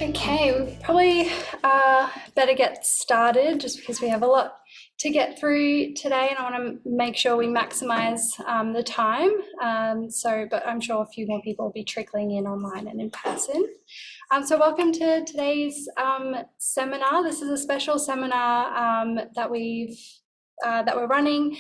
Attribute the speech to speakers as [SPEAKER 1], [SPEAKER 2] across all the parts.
[SPEAKER 1] Okay, we probably better get started just because we have a lot to get through today and I want to make sure we maximise the time. But I'm sure a few more people will be trickling in online and in person. So welcome to today's seminar. This is a special seminar that we're running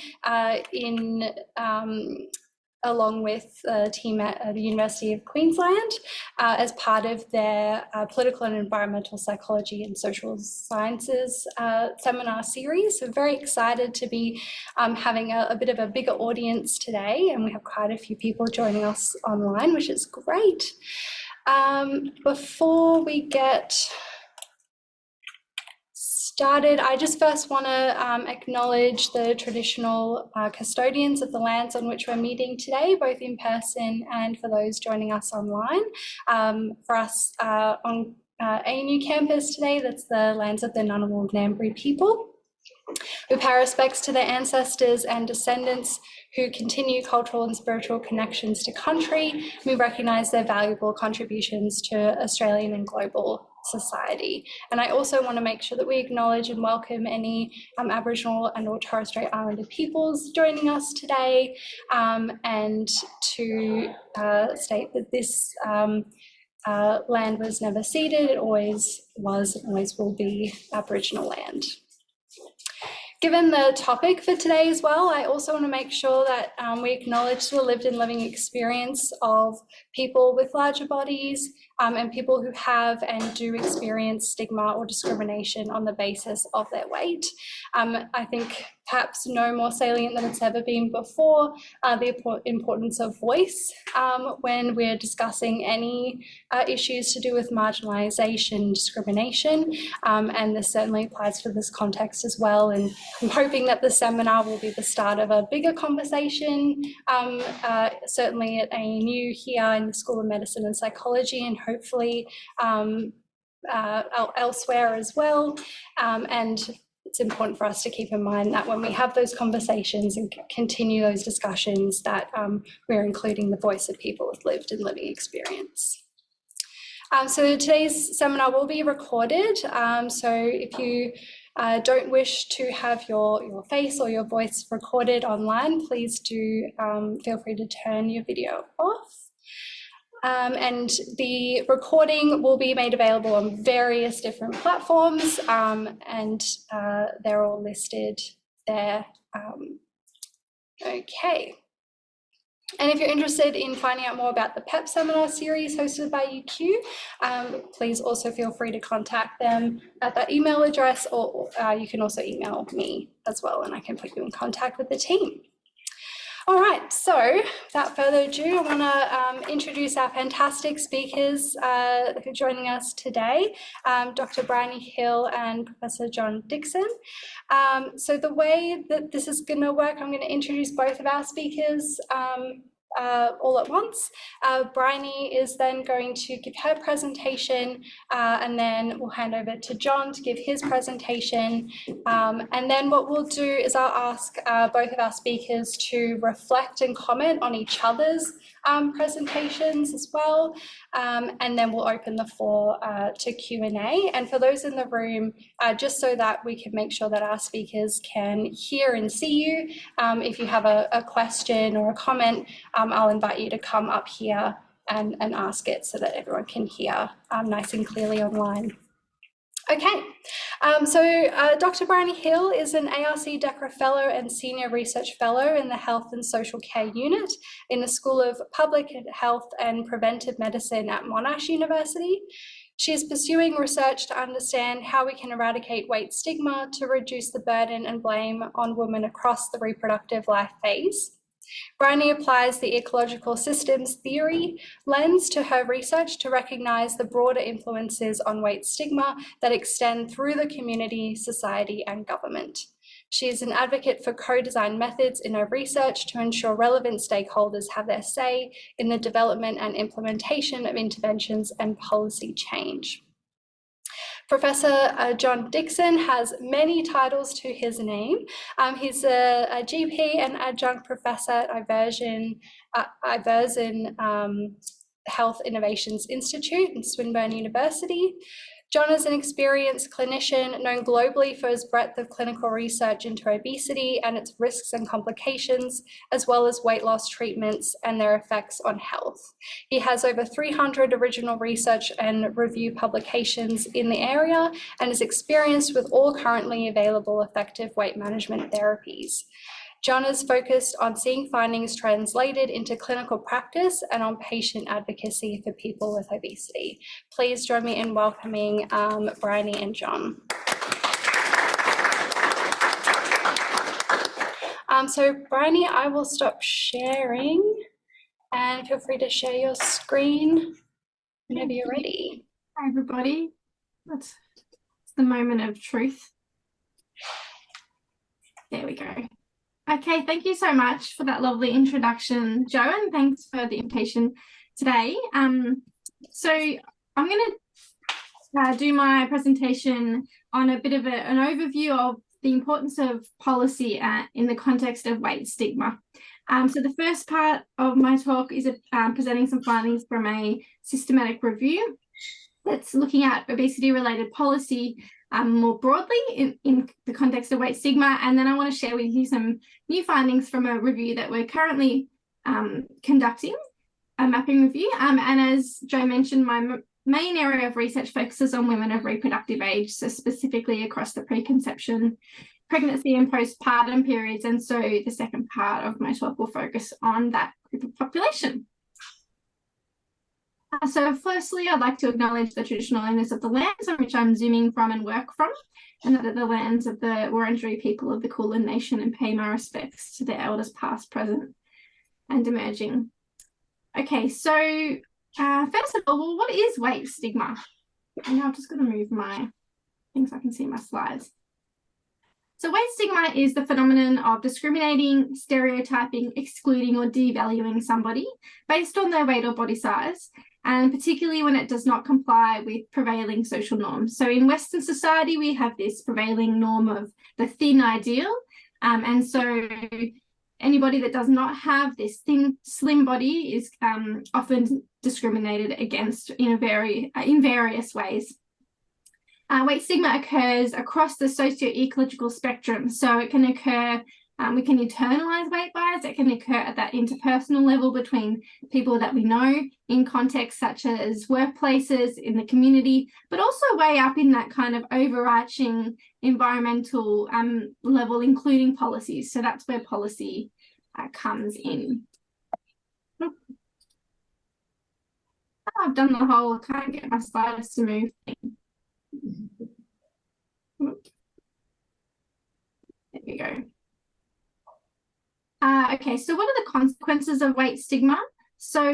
[SPEAKER 1] along with a team at the University of Queensland as part of their Political and Environmental Psychology and Social Sciences seminar series. So very excited to be having a bit of a bigger audience today, and we have quite a few people joining us online, which is great. Before we get started, I just first want to acknowledge the traditional custodians of the lands on which we're meeting today, both in person and for those joining us online. For us on ANU campus today, that's the lands of the Ngunnawal Ngambri people. We pay respects to their ancestors and descendants who continue cultural and spiritual connections to country. We recognise their valuable contributions to Australian and global society. And I also want to make sure that we acknowledge and welcome any Aboriginal and or Torres Strait Islander peoples joining us today, and to state that this land was never ceded. It always was and always will be Aboriginal land. Given the topic for today as well, I also want to make sure that we acknowledge the lived and living experience of people with larger bodies and people who have and do experience stigma or discrimination on the basis of their weight. I think perhaps no more salient than it's ever been before, the importance of voice when we're discussing any issues to do with marginalisation, discrimination, and this certainly applies for this context as well. And I'm hoping that the seminar will be the start of a bigger conversation, certainly at ANU here in the School of Medicine and Psychology, and hopefully elsewhere as well. And it's important for us to keep in mind that when we have those conversations and continue those discussions, that we're including the voice of people with lived and living experience. So today's seminar will be recorded. So if you don't wish to have your face or your voice recorded online, please do feel free to turn your video off. And the recording will be made available on various different platforms, and they're all listed there. Okay. And if you're interested in finding out more about the PEP seminar series hosted by UQ, please also feel free to contact them at that email address, or you can also email me as well, and I can put you in contact with the team. All right, so without further ado, I want to introduce our fantastic speakers who are joining us today, Dr. Briony Hill and Professor John Dixon. So the way that this is going to work, I'm going to introduce both of our speakers all at once. Briony is then going to give her presentation, and then we'll hand over to John to give his presentation. And then what we'll do is I'll ask both of our speakers to reflect and comment on each other's presentations as well. And then we'll open the floor to Q&A. And for those in the room, just so that we can make sure that our speakers can hear and see you, if you have a question or a comment, I'll invite you to come up here and ask it so that everyone can hear nice and clearly online. Okay, so Dr. Briony Hill is an ARC DECRA Fellow and Senior Research Fellow in the Health and Social Care Unit in the School of Public Health and Preventive Medicine at Monash University. She is pursuing research to understand how we can eradicate weight stigma to reduce the burden and blame on women across the reproductive life phase. Briony applies the ecological systems theory lens to her research to recognise the broader influences on weight stigma that extend through the community, society and government. She is an advocate for co-design methods in her research to ensure relevant stakeholders have their say in the development and implementation of interventions and policy change. Professor John Dixon has many titles to his name. He's a GP and adjunct professor at Iverson Health Innovations Institute in Swinburne University. John is an experienced clinician known globally for his breadth of clinical research into obesity and its risks and complications, as well as weight loss treatments and their effects on health. He has over 300 original research and review publications in the area and is experienced with all currently available effective weight management therapies. John is focused on seeing findings translated into clinical practice and on patient advocacy for people with obesity. Please join me in welcoming Briony and John. So Briony, I will stop sharing and feel free to share your screen whenever you're ready.
[SPEAKER 2] Hi everybody, it's the moment of truth. There we go. Okay, thank you so much for that lovely introduction, Joanne. Thanks for the invitation today. So I'm going to do my presentation on a bit of an overview of the importance of policy in the context of weight stigma. So the first part of my talk is presenting some findings from a systematic review that's looking at obesity-related policy more broadly in the context of weight stigma. And then I want to share with you some new findings from a review that we're currently conducting, a mapping review. And as Jo mentioned, my main area of research focuses on women of reproductive age, so specifically across the preconception, pregnancy and postpartum periods. And so the second part of my talk will focus on that group of population. So firstly, I'd like to acknowledge the traditional owners of the lands on which I'm zooming from and work from, and that are the lands of the Wurundjeri people of the Kulin Nation, and pay my respects to their elders past, present and emerging. Okay, so first of all, well, what is weight stigma? And now I'm just going to move my things so I can see my slides. So weight stigma is the phenomenon of discriminating, stereotyping, excluding or devaluing somebody based on their weight or body size, and particularly when it does not comply with prevailing social norms. So in Western society, we have this prevailing norm of the thin ideal. And so anybody that does not have this thin, slim body is often discriminated against in various ways. Weight stigma occurs across the socio-ecological spectrum. So it can occur, we can internalize weight bias. It can occur at that interpersonal level between people that we know in contexts such as workplaces, in the community, but also way up in that kind of overarching environmental level, including policies. So that's where policy comes in. Oh, I've done the whole, I can't get my slides to move thing. There we go. Okay, so what are the consequences of weight stigma? So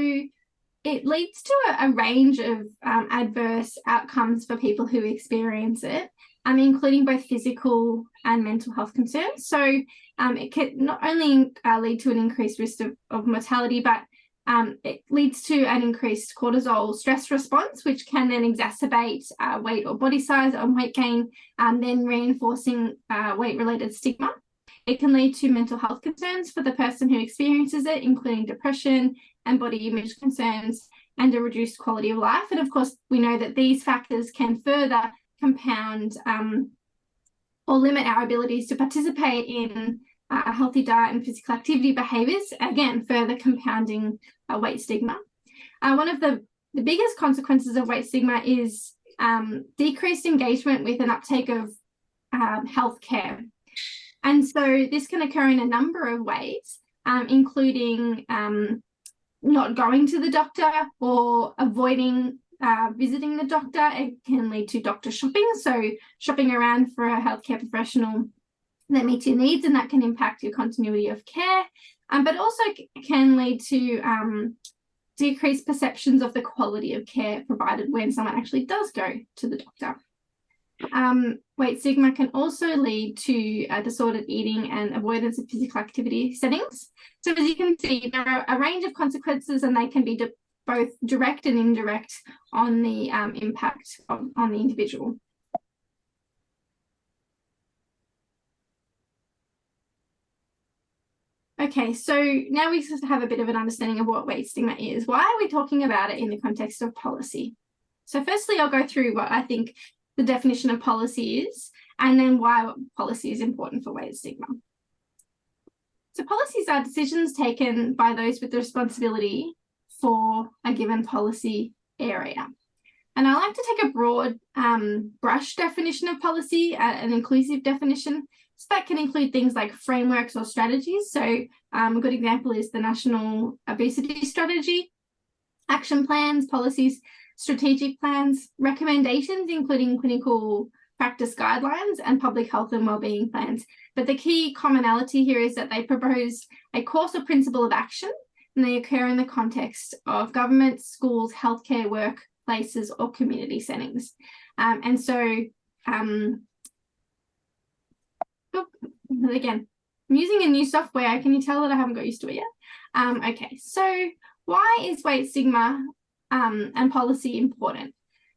[SPEAKER 2] it leads to a range of adverse outcomes for people who experience it, including both physical and mental health concerns. So it can not only lead to an increased risk of mortality, but it leads to an increased cortisol stress response, which can then exacerbate weight or body size and weight gain, then reinforcing weight-related stigma. It can lead to mental health concerns for the person who experiences it, including depression and body image concerns and a reduced quality of life. And of course, we know that these factors can further compound or limit our abilities to participate in a healthy diet and physical activity behaviours, again, further compounding weight stigma. One of the biggest consequences of weight stigma is decreased engagement with an uptake of healthcare. And so this can occur in a number of ways, including not going to the doctor or avoiding visiting the doctor. It can lead to doctor shopping, so shopping around for a healthcare professional that meets your needs, and that can impact your continuity of care, but also can lead to decreased perceptions of the quality of care provided when someone actually does go to the doctor. Weight stigma can also lead to disordered eating and avoidance of physical activity settings. So as you can see, there are a range of consequences, and they can be both direct and indirect on the impact on the individual. Okay, so now we just have a bit of an understanding of what weight stigma is. Why are we talking about it in the context of policy? So firstly, I'll go through what I think the definition of policy is, and then why policy is important for weight stigma. So policies are decisions taken by those with the responsibility for a given policy area. And I like to take a broad brush definition of policy, an inclusive definition. So that can include things like frameworks or strategies. So a good example is the National Obesity Strategy, action plans, policies, strategic plans, recommendations, including clinical practice guidelines and public health and wellbeing plans. But the key commonality here is that they propose a course or principle of action, and they occur in the context of governments, schools, healthcare, workplaces, or community settings. Again, I'm using a new software. Can you tell that I haven't got used to it yet? Okay, so why is weight stigma and policy important?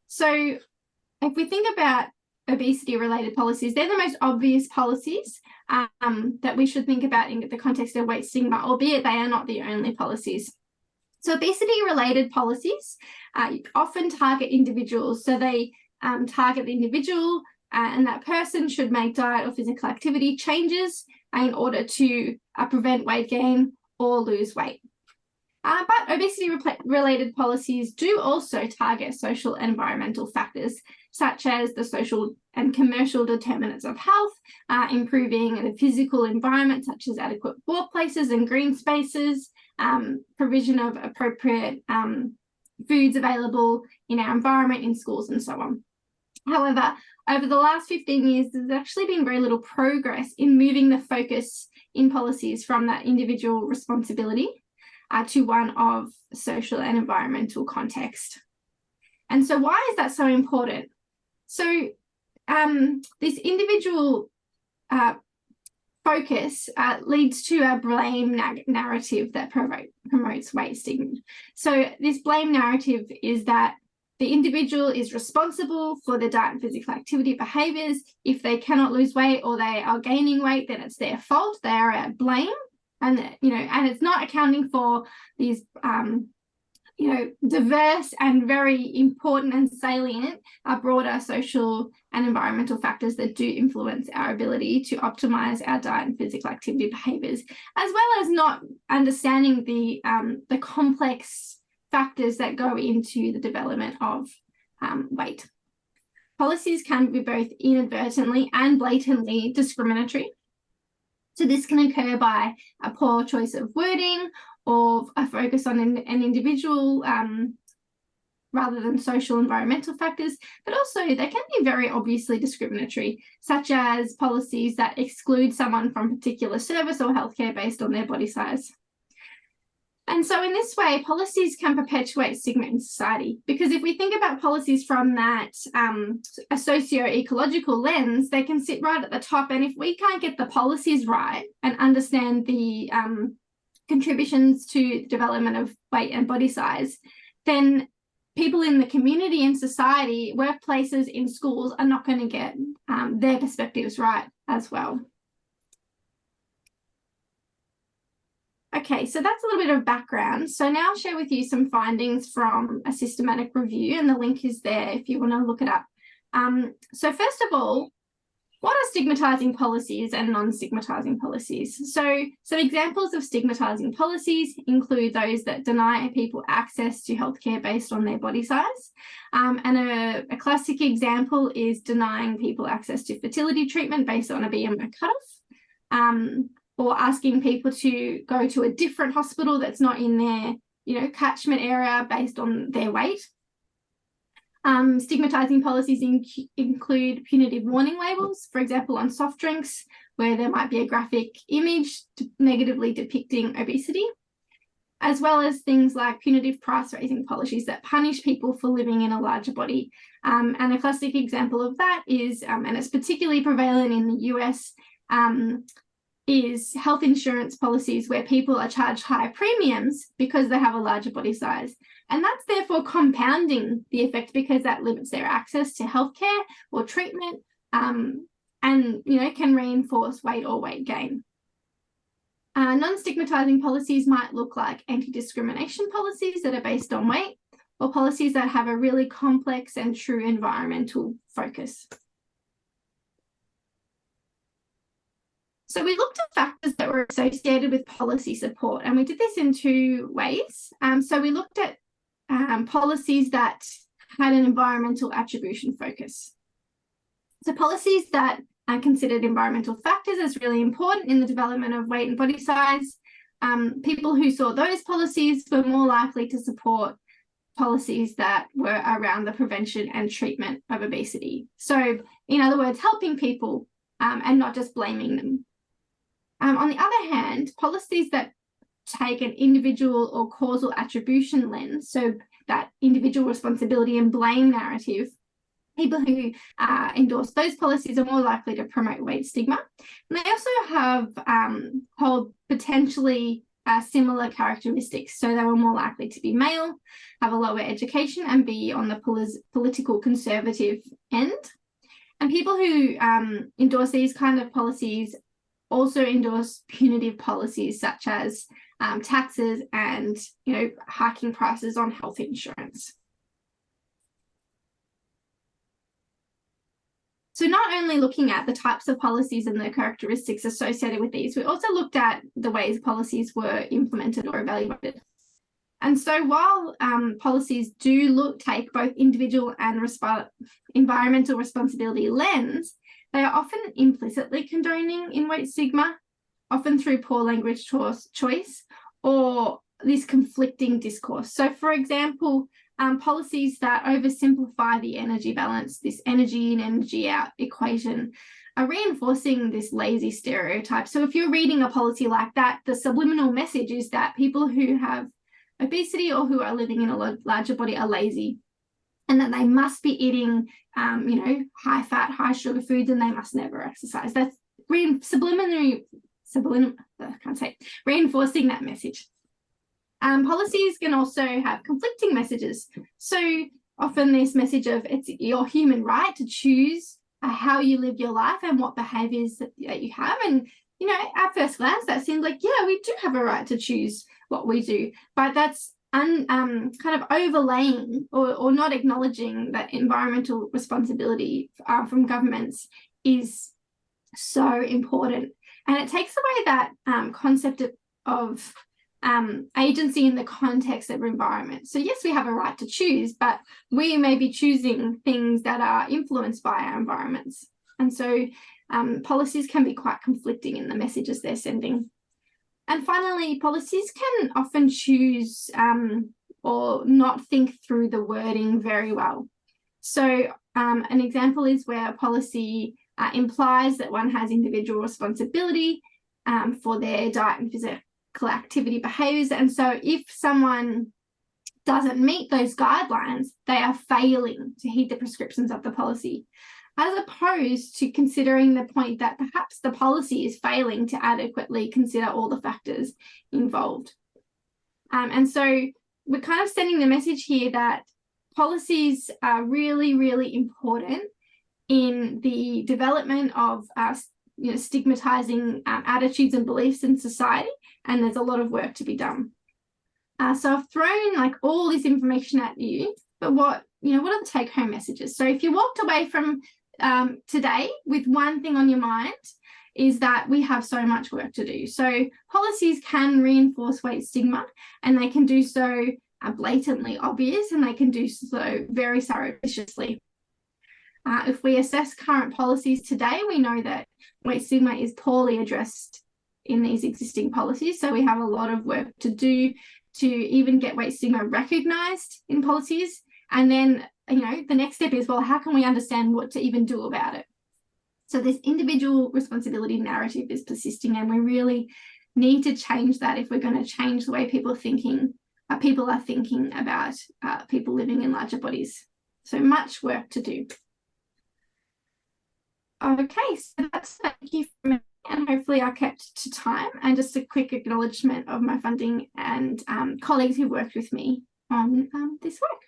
[SPEAKER 2] So if we think about obesity-related policies, they're the most obvious policies that we should think about in the context of weight stigma, albeit they are not the only policies. So obesity-related policies often target individuals. So they target the individual, and that person should make diet or physical activity changes in order to prevent weight gain or lose weight. But obesity-related policies do also target social and environmental factors, such as the social and commercial determinants of health, improving the physical environment, such as adequate workplaces and green spaces, provision of appropriate foods available in our environment, in schools, and so on. However, over the last 15 years, there's actually been very little progress in moving the focus in policies from that individual responsibility to one of social and environmental context. And so why is that so important? So this individual focus leads to a blame narrative that promotes weight stigma. So this blame narrative is that the individual is responsible for their diet and physical activity behaviours. If they cannot lose weight or they are gaining weight, then it's their fault. They are at blame. And, and it's not accounting for these, diverse and very important and salient broader social and environmental factors that do influence our ability to optimize our diet and physical activity behaviors, as well as not understanding the complex factors that go into the development of weight. Policies can be both inadvertently and blatantly discriminatory. So this can occur by a poor choice of wording or a focus on an individual rather than social environmental factors, but also they can be very obviously discriminatory, such as policies that exclude someone from particular service or healthcare based on their body size. And so in this way, policies can perpetuate stigma in society, because if we think about policies from that a socio-ecological lens, they can sit right at the top. And if we can't get the policies right and understand the contributions to the development of weight and body size, then people in the community and society, workplaces, in schools are not going to get their perspectives right as well. Okay, so that's a little bit of background. So now I'll share with you some findings from a systematic review, and the link is there if you want to look it up. So first of all, what are stigmatizing policies and non-stigmatizing policies? So examples of stigmatizing policies include those that deny people access to healthcare based on their body size. And a classic example is denying people access to fertility treatment based on a BMI cutoff. Or asking people to go to a different hospital that's not in their, catchment area based on their weight. Stigmatizing policies include punitive warning labels, for example, on soft drinks, where there might be a graphic image negatively depicting obesity, as well as things like punitive price-raising policies that punish people for living in a larger body. And a classic example of that is, and it's particularly prevalent in the US, is health insurance policies where people are charged higher premiums because they have a larger body size. And that's therefore compounding the effect, because that limits their access to healthcare or treatment and, can reinforce weight or weight gain. Non-stigmatizing policies might look like anti-discrimination policies that are based on weight, or policies that have a really complex and true environmental focus. So we looked at factors that were associated with policy support, and we did this in two ways. So we looked at policies that had an environmental attribution focus. So policies that are considered environmental factors as really important in the development of weight and body size. People who saw those policies were more likely to support policies that were around the prevention and treatment of obesity. So, in other words, helping people and not just blaming them. On the other hand, policies that take an individual or causal attribution lens, so that individual responsibility and blame narrative, people who endorse those policies are more likely to promote weight stigma. And they also have hold potentially similar characteristics. So they were more likely to be male, have a lower education, and be on the political conservative end. And people who endorse these kind of policies also endorse punitive policies such as taxes and, hiking prices on health insurance. So not only looking at the types of policies and the characteristics associated with these, we also looked at the ways policies were implemented or evaluated. And so while policies do take both individual and environmental responsibility lens, they are often implicitly condoning in weight stigma, often through poor language choice or this conflicting discourse. So for example, policies that oversimplify the energy balance, this energy in, energy out equation, are reinforcing this lazy stereotype. So if you're reading a policy like that, the subliminal message is that people who have obesity or who are living in a larger body are lazy, and that they must be eating, high fat, high sugar foods, and they must never exercise. That's reinforcing that message. Policies can also have conflicting messages. So often this message of it's your human right to choose how you live your life and what behaviors that you have. And, at first glance, that seems like, yeah, we do have a right to choose what we do. But that's kind of overlaying or not acknowledging that environmental responsibility from governments is so important. And it takes away that concept of agency in the context of environment. So yes, we have a right to choose, but we may be choosing things that are influenced by our environments. And so policies can be quite conflicting in the messages they're sending. And finally, policies can often choose or not think through the wording very well. So an example is where a policy implies that one has individual responsibility for their diet and physical activity behaviours. And so if someone doesn't meet those guidelines, they are failing to heed the prescriptions of the policy, as opposed to considering the point that perhaps the policy is failing to adequately consider all the factors involved. And so we're kind of sending the message here that policies are really, really important in the development of stigmatizing attitudes and beliefs in society, and there's a lot of work to be done. So I've thrown all this information at you, but what are the take-home messages? So if you walked away from today with one thing on your mind, is that we have so much work to do. So policies can reinforce weight stigma, and they can do so blatantly obvious, and they can do so very surreptitiously. If we assess current policies today, we know that weight stigma is poorly addressed in these existing policies. So we have a lot of work to do to even get weight stigma recognised in policies. And then, the next step is, well, how can we understand what to even do about it? So this individual responsibility narrative is persisting, and we really need to change that if we're going to change the way people are thinking about people living in larger bodies. So much work to do. Okay, so that's thank you for me, and hopefully I kept to time. And just a quick acknowledgement of my funding and colleagues who worked with me on this work.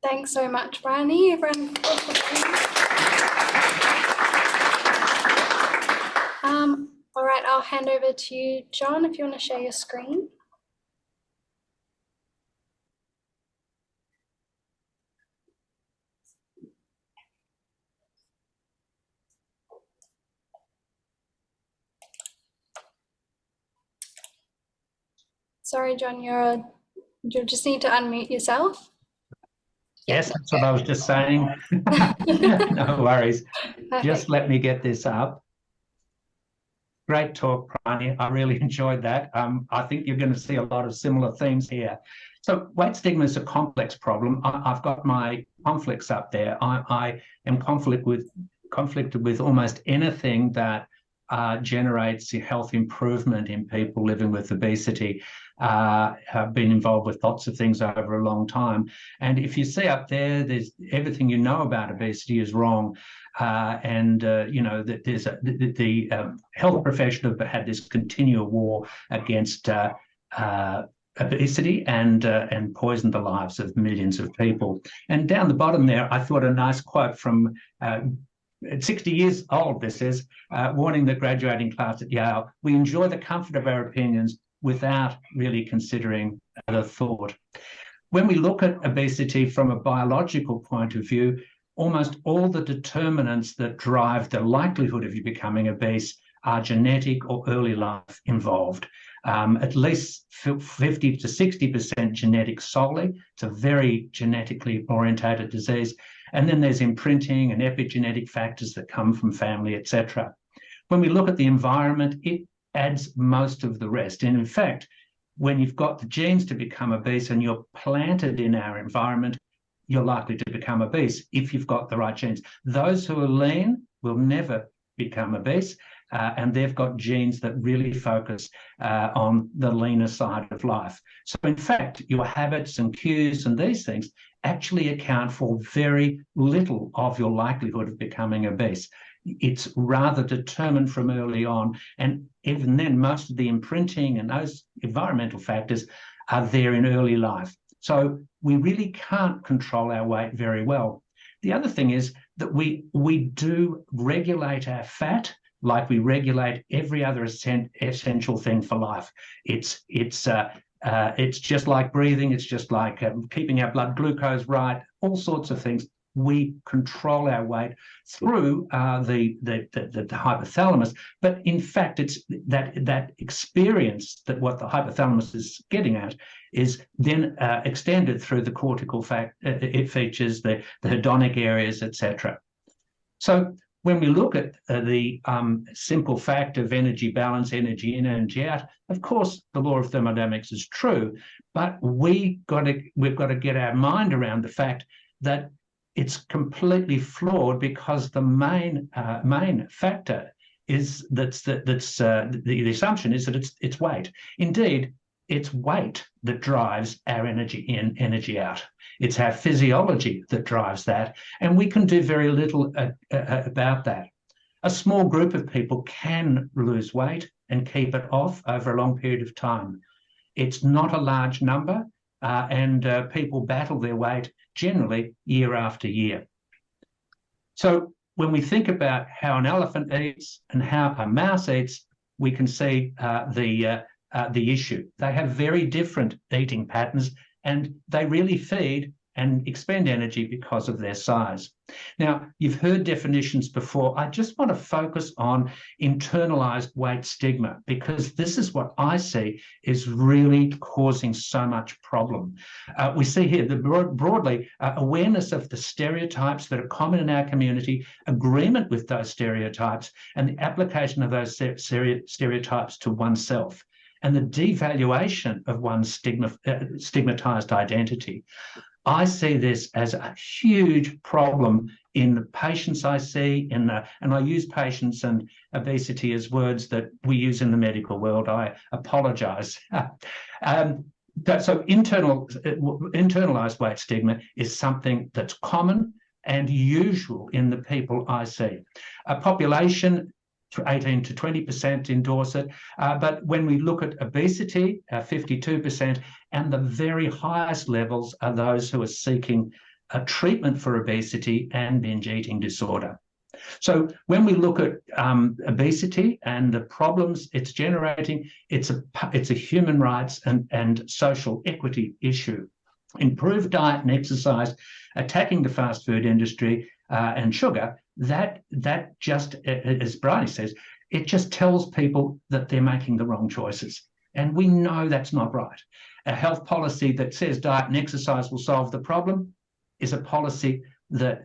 [SPEAKER 1] Thanks so much, Briony. Everyone. hand over to you, John, if you want to share your screen. Sorry, John, you just need to unmute yourself.
[SPEAKER 3] Yes, that's what I was just saying. No worries.
[SPEAKER 1] Perfect.
[SPEAKER 3] Just let me get this up. Great talk, Briony. I really enjoyed that. I think you're going to see a lot of similar themes here. So weight stigma is a complex problem. I've got my conflicts up there. I am conflicted with almost anything that generates health improvement in people living with obesity. Have been involved with lots of things over a long time. And if you see up there, there's everything you know about obesity is wrong. You know, that there's the health profession have had this continual war against obesity and poisoned the lives of millions of people. And down the bottom there, I thought a nice quote from 60 years old, this is, warning the graduating class at Yale, "We enjoy the comfort of our opinions without really considering the thought." When we look at obesity from a biological point of view, almost all the determinants that drive the likelihood of you becoming obese are genetic or early life involved. At least 50 to 60% genetic solely. It's a very genetically orientated disease. And then there's imprinting and epigenetic factors that come from family, etc. When we look at the environment, it adds most of the rest. And in fact, when you've got the genes to become obese and you're planted in our environment, you're likely to become obese if you've got the right genes. Those who are lean will never become obese, and they've got genes that really focus on the leaner side of life. So in fact, your habits and cues and these things actually account for very little of your likelihood of becoming obese. It's rather determined from early on. And even then, most of the imprinting and those environmental factors are there in early life. So we really can't control our weight very well. The other thing is that we do regulate our fat like we regulate every other essential thing for life. It's just like breathing. It's just like keeping our blood glucose right, all sorts of things. We control our weight through the hypothalamus, but in fact, it's that experience that what the hypothalamus is getting at is then extended through the cortical features, the hedonic areas, etc. So when we look at the simple fact of energy balance, energy in, energy out, of course, the law of thermodynamics is true, but we've got to get our mind around the fact that it's completely flawed because the main factor is the assumption is that it's weight. Indeed, it's weight that drives our energy in, energy out. It's our physiology that drives that, and we can do very little about that. A small group of people can lose weight and keep it off over a long period of time. It's not a large number, and people battle their weight generally year after year. So when we think about how an elephant eats and how a mouse eats, we can see the issue. They have very different eating patterns, and they really feed and expend energy because of their size. Now, you've heard definitions before. I just want to focus on internalized weight stigma, because this is what I see is really causing so much problem. We see here broadly awareness of the stereotypes that are common in our community, agreement with those stereotypes, and the application of those stereotypes to oneself, and the devaluation of one's stigmatized identity. I see this as a huge problem in the patients I see, and I use patients and obesity as words that we use in the medical world. I apologize. So internalized weight stigma is something that's common and usual in the people I see. A population, 18 to 20% endorse it. But when we look at obesity, 52%, and the very highest levels are those who are seeking a treatment for obesity and binge eating disorder. So when we look at obesity and the problems it's generating, it's a human rights and social equity issue. Improved diet and exercise, attacking the fast food industry and sugar, that just, as Briony says, it just tells people that they're making the wrong choices. And we know that's not right. A health policy that says diet and exercise will solve the problem is a policy that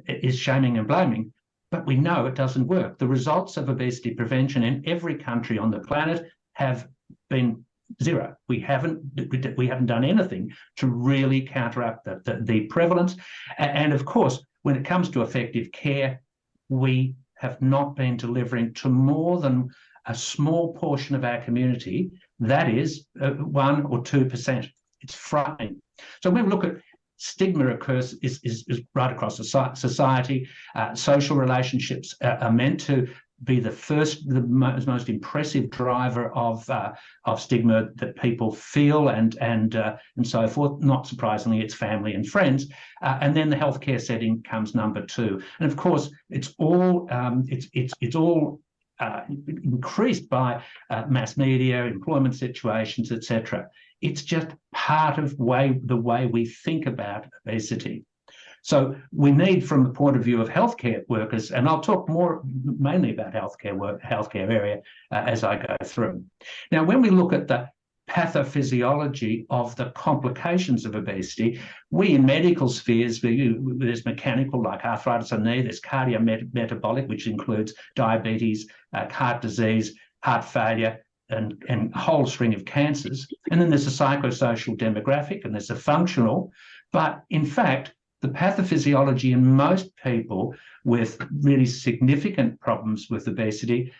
[SPEAKER 3] is shaming and blaming, but we know it doesn't work. The results of obesity prevention in every country on the planet have been zero. We haven't done anything to really counteract the prevalence. And of course, when it comes to effective care, we have not been delivering to more than a small portion of our community. That is 1 or 2%. It's frightening. So when we look at stigma occurs is right across society. Social relationships are meant to be the most impressive driver of stigma that people feel and so forth. Not surprisingly, it's family and friends, and then the healthcare setting comes number 2. And of course, it's all increased by mass media, employment situations, etc. It's just part of the way we think about obesity. So we need, from the point of view of healthcare workers, and I'll talk mainly about healthcare area as I go through. Now, when we look at the pathophysiology of the complications of obesity, we in medical spheres, there's mechanical like arthritis of the knee, there's cardiometabolic, which includes diabetes, heart disease, heart failure, and a whole string of cancers. And then there's a psychosocial demographic, and there's a functional. But in fact, the pathophysiology in most people with really significant problems with obesity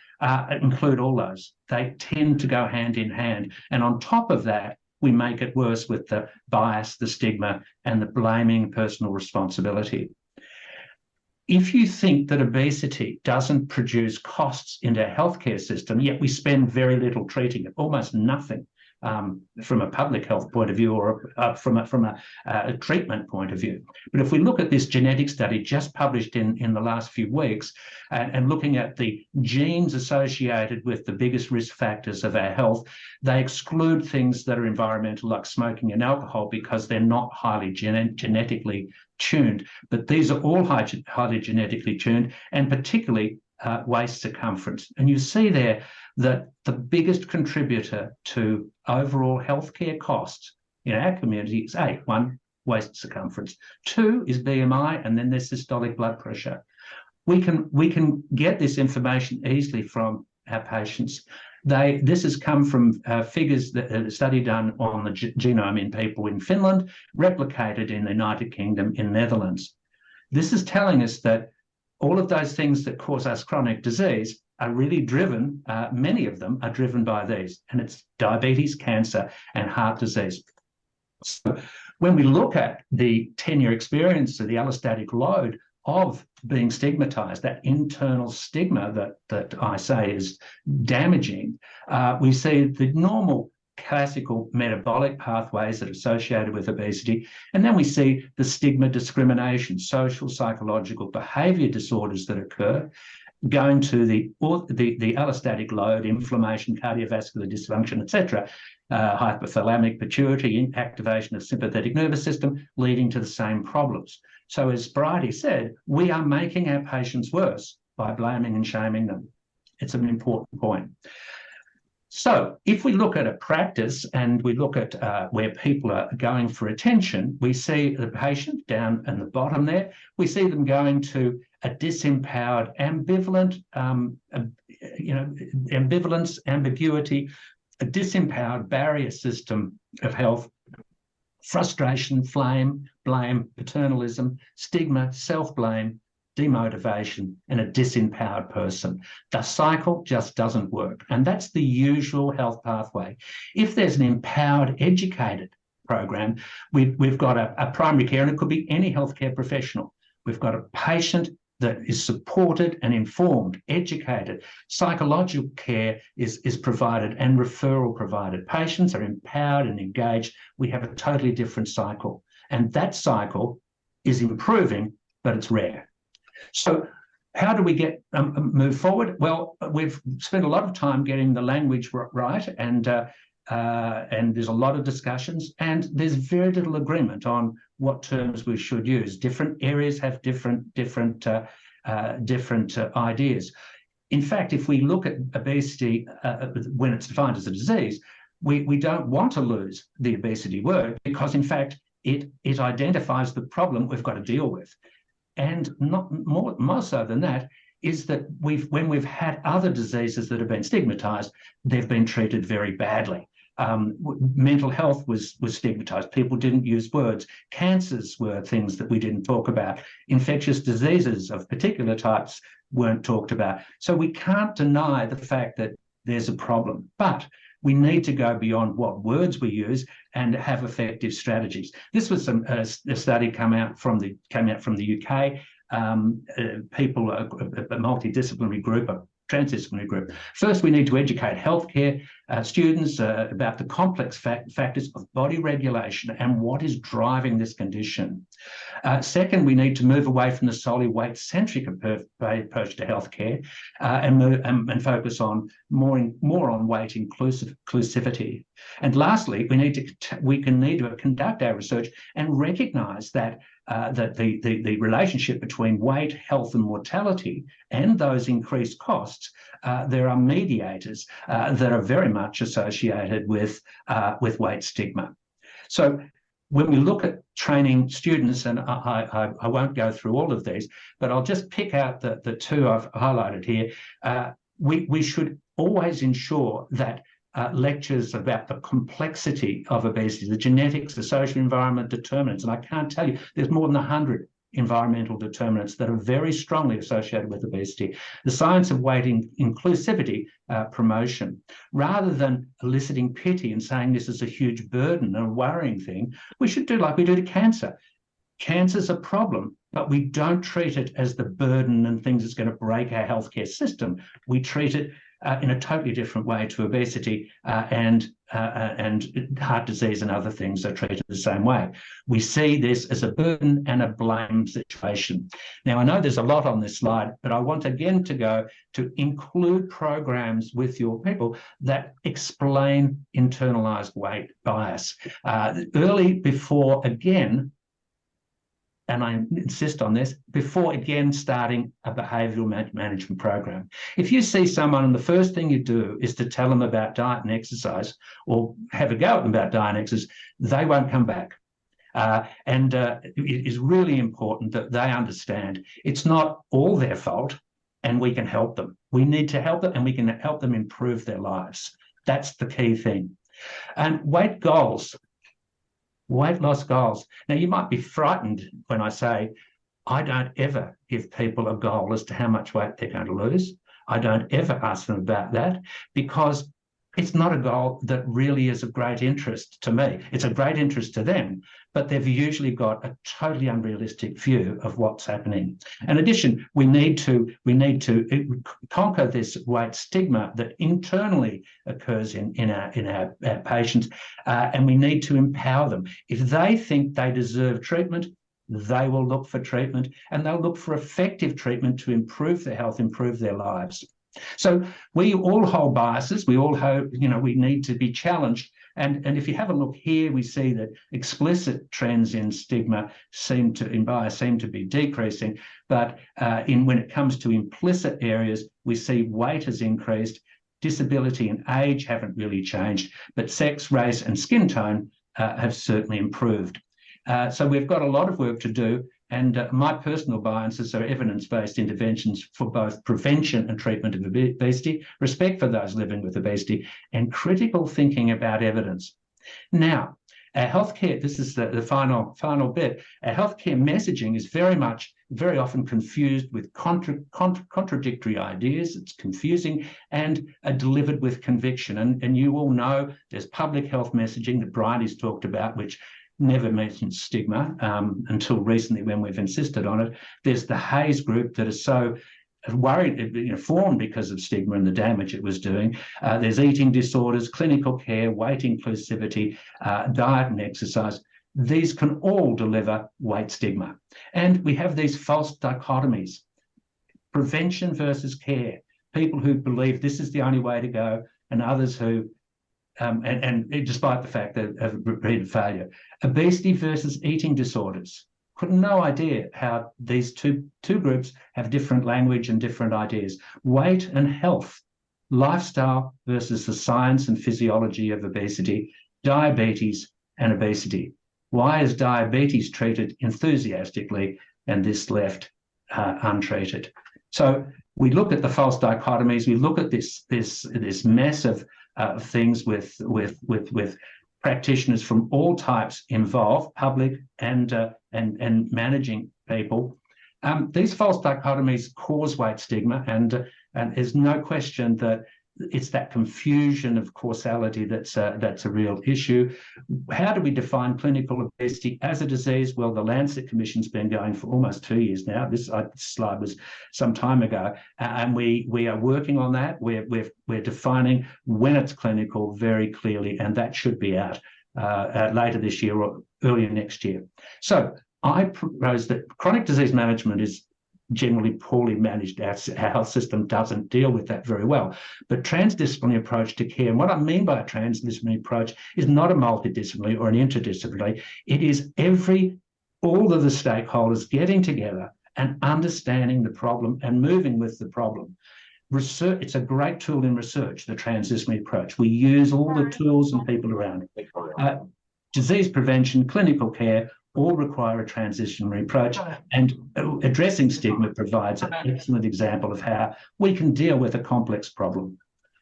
[SPEAKER 3] include all those. They tend to go hand in hand. And on top of that, we make it worse with the bias, the stigma, and the blaming personal responsibility. If you think that obesity doesn't produce costs into our healthcare system, yet we spend very little treating it, almost nothing from a public health point of view or from a treatment point of view. But if we look at this genetic study just published in the last few weeks and looking at the genes associated with the biggest risk factors of our health, they exclude things that are environmental like smoking and alcohol because they're not highly genetically tuned. But these are all highly genetically tuned, and particularly waist circumference. And you see there that the biggest contributor to overall healthcare costs in our community is 1, waist circumference, 2 is BMI, and then there's systolic blood pressure. We can get this information easily from our patients. This has come from figures that a study done on the genome in people in Finland, replicated in the United Kingdom, in Netherlands. This is telling us that all of those things that cause us chronic disease are really driven, many of them are driven by these, and it's diabetes, cancer, and heart disease. So when we look at the 10-year experience of the allostatic load of being stigmatized, that internal stigma that I say is damaging, we see the normal classical metabolic pathways that are associated with obesity, and then we see the stigma, discrimination, social, psychological, behavior disorders that occur, going to the allostatic load, inflammation, cardiovascular dysfunction, etc., hypothalamic pituitary, activation of sympathetic nervous system, leading to the same problems. So as Briony said, we are making our patients worse by blaming and shaming them. It's an important point. So if we look at a practice and we look at where people are going for attention, we see the patient down in the bottom there, we see them going to a disempowered, ambivalent, ambivalence, ambiguity, a disempowered barrier system of health, frustration, blame, paternalism, stigma, self-blame, demotivation, and a disempowered person. The cycle just doesn't work. And that's the usual health pathway. If there's an empowered, educated program, we've got a primary care, and it could be any healthcare professional. We've got a patient that is supported and informed, educated. Psychological care is provided and referral provided. Patients are empowered and engaged. We have a totally different cycle. And that cycle is improving, but it's rare. So How do we get move forward? Well, we've spent a lot of time getting the language right, and there's a lot of discussions, and there's very little agreement on what terms we should use. Different areas have different ideas. In fact, if we look at obesity when it's defined as a disease, we don't want to lose the obesity word, because in fact it identifies the problem we've got to deal with. And not more so than that is that when we've had other diseases that have been stigmatized, they've been treated very badly. Mental health was stigmatized. People didn't use words. Cancers were things that we didn't talk about. Infectious diseases of particular types weren't talked about. So we can't deny the fact that there's a problem, but we need to go beyond what words we use and have effective strategies. This was a study came out from the UK. People, a multidisciplinary group, a transdisciplinary group. First, we need to educate healthcare students about the complex factors of body regulation and what is driving this condition. Second, we need to move away from the solely weight-centric approach to healthcare and focus on more on weight inclusivity. And lastly, we need to conduct our research and recognise that the relationship between weight, health, and mortality, and those increased costs, there are mediators that are very much associated with weight stigma. So when we look at training students, and I won't go through all of these, but I'll just pick out the two I've highlighted here. We should always ensure that lectures about the complexity of obesity, the genetics, the social environment determinants, and I can't tell you, there's more than 100 environmental determinants that are very strongly associated with obesity. The science of weight inclusivity promotion, rather than eliciting pity and saying this is a huge burden and a worrying thing, we should do like we do to cancer. Cancer's a problem, but we don't treat it as the burden and things that's going to break our healthcare system. We treat it in a totally different way to obesity, and heart disease and other things are treated the same way. We see this as a burden and a blame situation. Now, I know there's a lot on this slide, but I want again to go to include programs with your people that explain internalized weight bias early, before again, and I insist on this, before again starting a behavioural management program. If you see someone and the first thing you do is to tell them about diet and exercise, or have a go at them about diet and exercise, they won't come back. It is really important that they understand it's not all their fault, and we can help them. We need to help them, and we can help them improve their lives. That's the key thing. And weight goals. Weight loss goals. Now, you might be frightened when I say I don't ever give people a goal as to how much weight they're going to lose. I don't ever ask them about that, because it's not a goal that really is of great interest to me. It's of great interest to them, but they've usually got a totally unrealistic view of what's happening. In addition, we need to conquer this weight stigma that internally occurs in our patients, and we need to empower them. If they think they deserve treatment, they will look for treatment, and they'll look for effective treatment to improve their health, improve their lives. So we all hold biases. We all hold, we need to be challenged. And if you have a look here, we see that explicit trends in stigma in bias seem to be decreasing. But when it comes to implicit areas, we see weight has increased, disability and age haven't really changed, but sex, race, and skin tone have certainly improved. So we've got a lot of work to do. And my personal biases are evidence-based interventions for both prevention and treatment of obesity, respect for those living with obesity, and critical thinking about evidence. Now, our healthcare, this is the final bit, our healthcare messaging is very often confused with contradictory ideas. It's confusing and delivered with conviction. And you all know there's public health messaging that Briony's talked about, which never mentions stigma until recently when we've insisted on it. There's the Hayes group that is so worried, formed because of stigma and the damage it was doing. There's eating disorders, clinical care, weight inclusivity, diet and exercise. These can all deliver weight stigma. And we have these false dichotomies. prevention versus care. People who believe this is the only way to go, and others who, and despite the fact that of repeated failure. Obesity versus eating disorders. No idea how these two groups have different language and different ideas. Weight and health, lifestyle versus the science and physiology of obesity, diabetes and obesity. Why is diabetes treated enthusiastically and this left untreated? So we look at the false dichotomies. We look at this mess of things with practitioners from all types involved, public and managing people. These false dichotomies cause weight stigma, and there's no question that it's that confusion of causality that's a real issue. How do we define clinical obesity as a disease? Well, the Lancet Commission's been going for almost 2 years now. This slide was some time ago, and we are working on that. We're defining when it's clinical very clearly, and that should be out later this year or earlier next year. So I propose that chronic disease management is generally poorly managed. Our health system doesn't deal with that very well. But transdisciplinary approach to care, and what I mean by a transdisciplinary approach is not a multidisciplinary or an interdisciplinary. It is all of the stakeholders getting together and understanding the problem and moving with the problem. Research, it's a great tool in research, the transdisciplinary approach. We use all the tools and people around it. Disease prevention, clinical care, all require a transitionary approach, and addressing stigma provides an excellent example of how we can deal with a complex problem.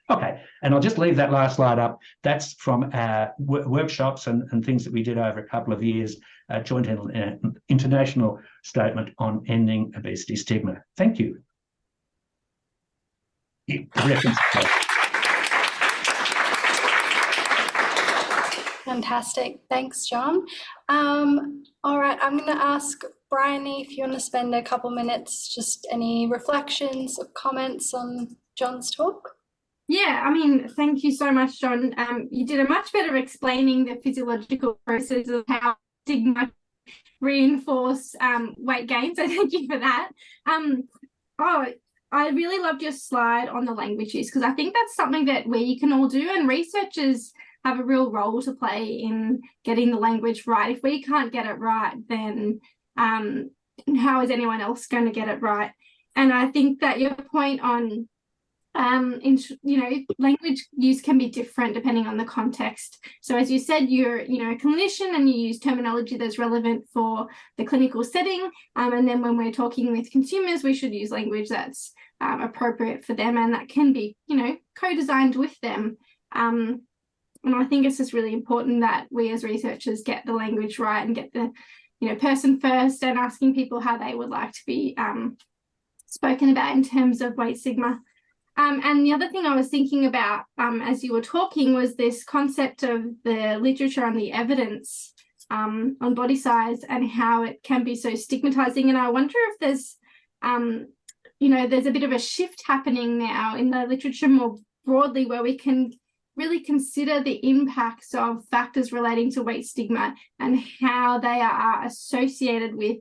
[SPEAKER 3] Okay, and I'll just leave that last slide up. That's from our workshops and things that we did over a couple of years, joint international statement on ending obesity stigma. Thank you.
[SPEAKER 1] Fantastic. Thanks, John. All right, I'm going to ask Briony if you want to spend a couple minutes, just any reflections or comments on John's talk.
[SPEAKER 2] Yeah, I mean, thank you so much, John. You did a much better explaining the physiological process of how stigma reinforce weight gain, so thank you for that. I really loved your slide on the language use, because I think that's something that we can all do, and researchers have a real role to play in getting the language right. If we can't get it right, then how is anyone else going to get it right? And I think that your point on language use can be different depending on the context. So as you said, you're a clinician and you use terminology that's relevant for the clinical setting, and then when we're talking with consumers, we should use language that's appropriate for them, and that can be co-designed with them. And I think it's just really important that we as researchers get the language right and get the person first, and asking people how they would like to be spoken about in terms of weight stigma. And the other thing I was thinking about as you were talking was this concept of the literature and the evidence on body size and how it can be so stigmatizing. And I wonder if there's, there's a bit of a shift happening now in the literature more broadly, where we can really consider the impacts of factors relating to weight stigma and how they are associated with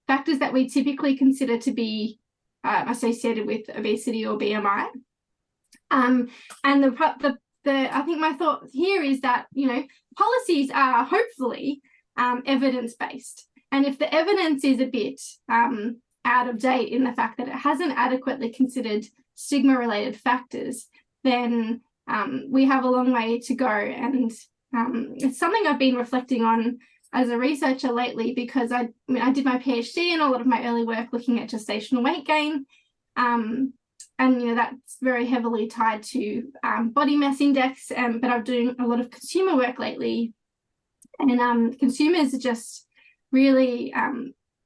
[SPEAKER 2] factors that we typically consider to be associated with obesity or BMI. And I think my thought here is that, policies are hopefully evidence-based. And if the evidence is a bit out of date in the fact that it hasn't adequately considered stigma-related factors, then we have a long way to go. And it's something I've been reflecting on as a researcher lately, because I did my PhD and a lot of my early work looking at gestational weight gain. And that's very heavily tied to body mass index, but I'm doing a lot of consumer work lately. And consumers are just really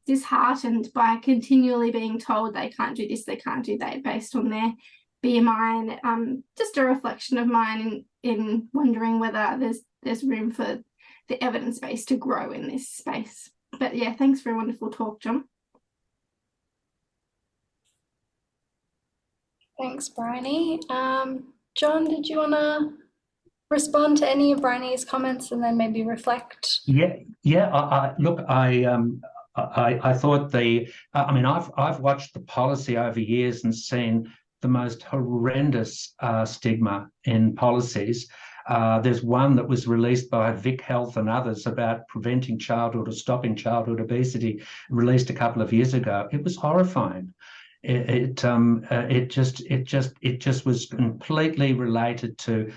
[SPEAKER 2] disheartened by continually being told they can't do this, they can't do that based on their BMI. And just a reflection of mine in wondering whether there's room for the evidence base to grow in this space. But yeah, thanks for a wonderful talk, John.
[SPEAKER 1] Thanks, Briony. John, did you want to respond to any of Briony's comments and then maybe reflect?
[SPEAKER 3] Yeah. Look, I thought I mean, I've watched the policy over years and seen the most horrendous stigma in policies. There's one that was released by Vic Health and others about preventing childhood or stopping childhood obesity, released a couple of years ago. It was horrifying. It just was completely related to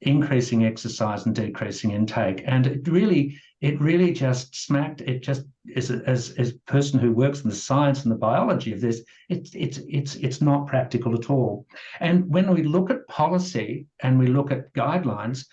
[SPEAKER 3] increasing exercise and decreasing intake, and it really just smacked. It just, as a person who works in the science and the biology of this, it's not practical at all. And when we look at policy and we look at guidelines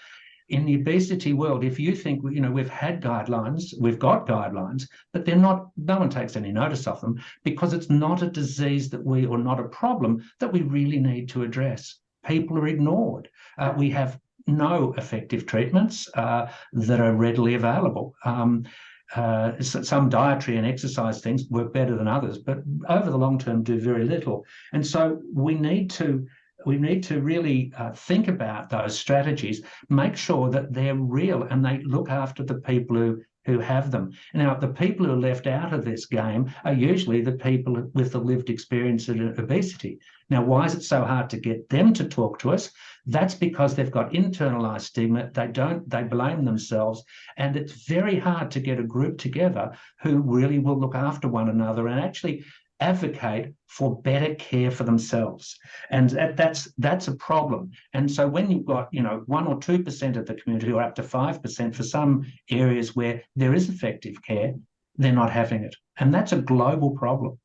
[SPEAKER 3] in the obesity world, if you think, we've had guidelines, we've got guidelines, but they're not, no one takes any notice of them because it's not a disease or not a problem that we really need to address. People are ignored. We have no effective treatments that are readily available. Some dietary and exercise things work better than others, but over the long term do very little. And so we need to really think about those strategies, make sure that they're real and they look after the people who have them. Now, the people who are left out of this game are usually the people with the lived experience of obesity. Now, why is it so hard to get them to talk to us? That's because they've got internalized stigma. They blame themselves. And it's very hard to get a group together who really will look after one another and actually advocate for better care for themselves. And that's a problem. And so when you've got 1 or 2% of the community, or up to 5% for some areas where there is effective care, they're not having it. And that's a global problem.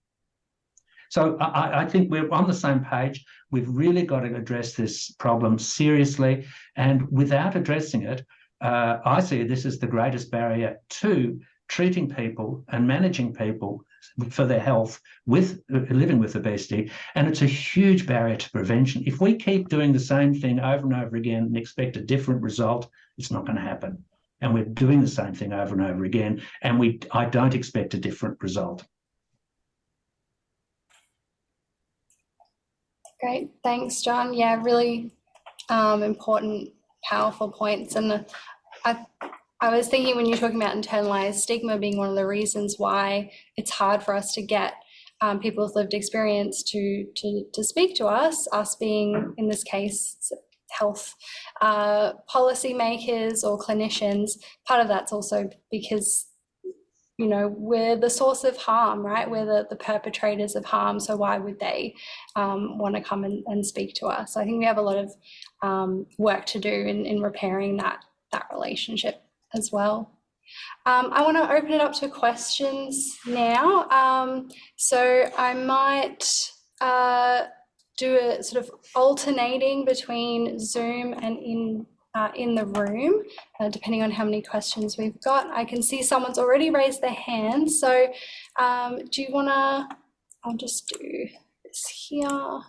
[SPEAKER 3] So I think we're on the same page. We've really got to address this problem seriously. And without addressing it, I see this as the greatest barrier to treating people and managing people for their health with living with obesity, and it's a huge barrier to prevention. If we keep doing the same thing over and over again and expect a different result, it's not going to happen. And we're doing the same thing over and over again, and I don't expect a different result.
[SPEAKER 1] Great, thanks, John. Yeah, really important, powerful points. And I was thinking when you're talking about internalized stigma being one of the reasons why it's hard for us to get people with lived experience to speak to us being, in this case, health policy makers or clinicians. Part of that's also because, we're the source of harm, right? We're the perpetrators of harm. So why would they want to come and speak to us? So I think we have a lot of work to do in repairing that relationship as well. I want to open it up to questions now. So I might do a sort of alternating between Zoom and in the room, depending on how many questions we've got. I can see someone's already raised their hand. So do you want to, I'll just do this here.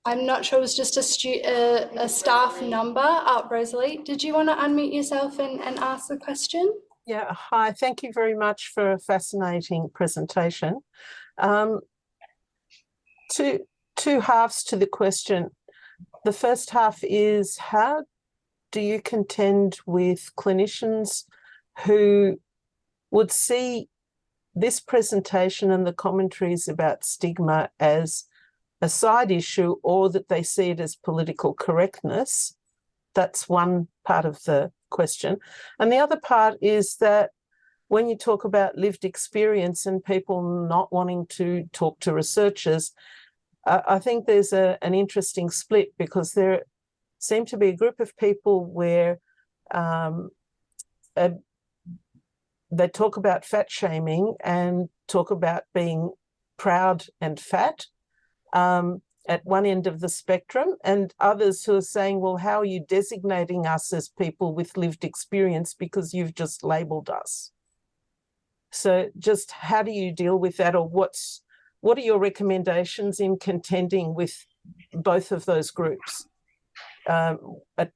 [SPEAKER 1] I'm not sure, it was just a staff number. Rosalie, did you want to unmute yourself and ask the question?
[SPEAKER 4] Yeah, hi, thank you very much for a fascinating presentation. Two halves to the question. The first half is, how do you contend with clinicians who would see this presentation and the commentaries about stigma as a side issue, or that they see it as political correctness? That's one part of the question. And the other part is that when you talk about lived experience and people not wanting to talk to researchers, I think there's an interesting split, because there seem to be a group of people where they talk about fat shaming and talk about being proud and fat at one end of the spectrum, and others who are saying, well, how are you designating us as people with lived experience because you've just labelled us? So just how do you deal with that, or what are your recommendations in contending with both of those groups at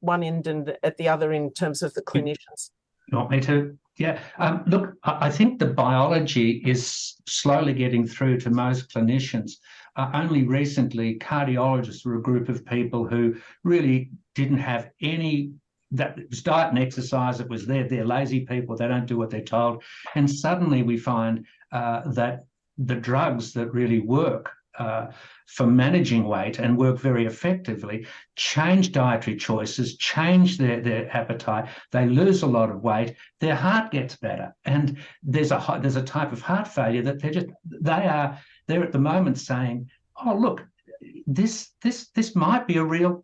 [SPEAKER 4] one end and at the other in terms of the clinicians?
[SPEAKER 3] You want me to? Yeah. Look, I think the biology is slowly getting through to most clinicians. Only recently, cardiologists were a group of people who really didn't have any that it was diet and exercise. It was they're lazy people. They don't do what they're told. And suddenly we find that the drugs that really work for managing weight and work very effectively change dietary choices, change their appetite. They lose a lot of weight. Their heart gets better. And there's a type of heart failure that they're at the moment saying, oh, look, this might be a real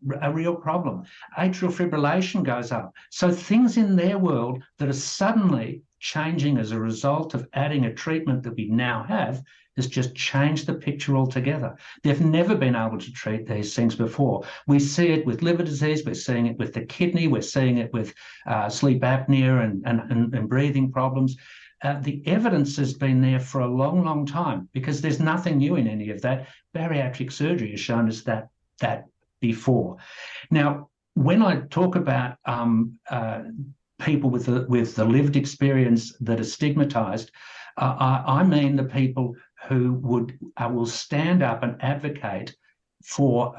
[SPEAKER 3] problem. Atrial fibrillation goes up. So things in their world that are suddenly changing as a result of adding a treatment that we now have has just changed the picture altogether. They've never been able to treat these things before. We see it with liver disease, we're seeing it with the kidney, we're seeing it with sleep apnea and breathing problems. The evidence has been there for a long, long time because there's nothing new in any of that. Bariatric surgery has shown us that before. Now, when I talk about people with the lived experience that are stigmatized, I mean the people who will stand up and advocate for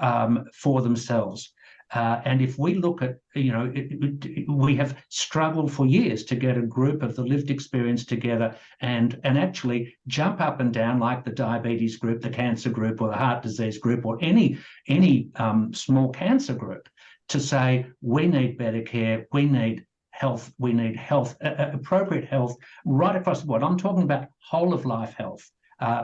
[SPEAKER 3] themselves. And if we look at, we have struggled for years to get a group of the lived experience together and actually jump up and down like the diabetes group, the cancer group, or the heart disease group, or any small cancer group, to say we need better care, we need health, appropriate health right across the board. I'm talking about whole of life health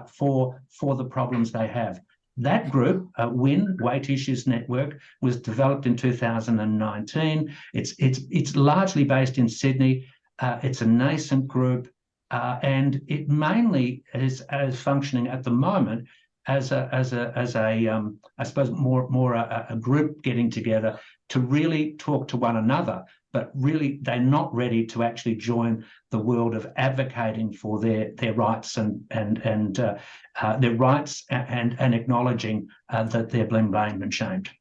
[SPEAKER 3] for the problems they have. That group, WIN, Weight Issues Network, was developed in 2019. It's largely based in Sydney. It's a nascent group, and it mainly is functioning at the moment as a I suppose more a group getting together to really talk to one another. But really, they're not ready to actually join the world of advocating for their rights and their rights and acknowledging that they're being blamed and shamed.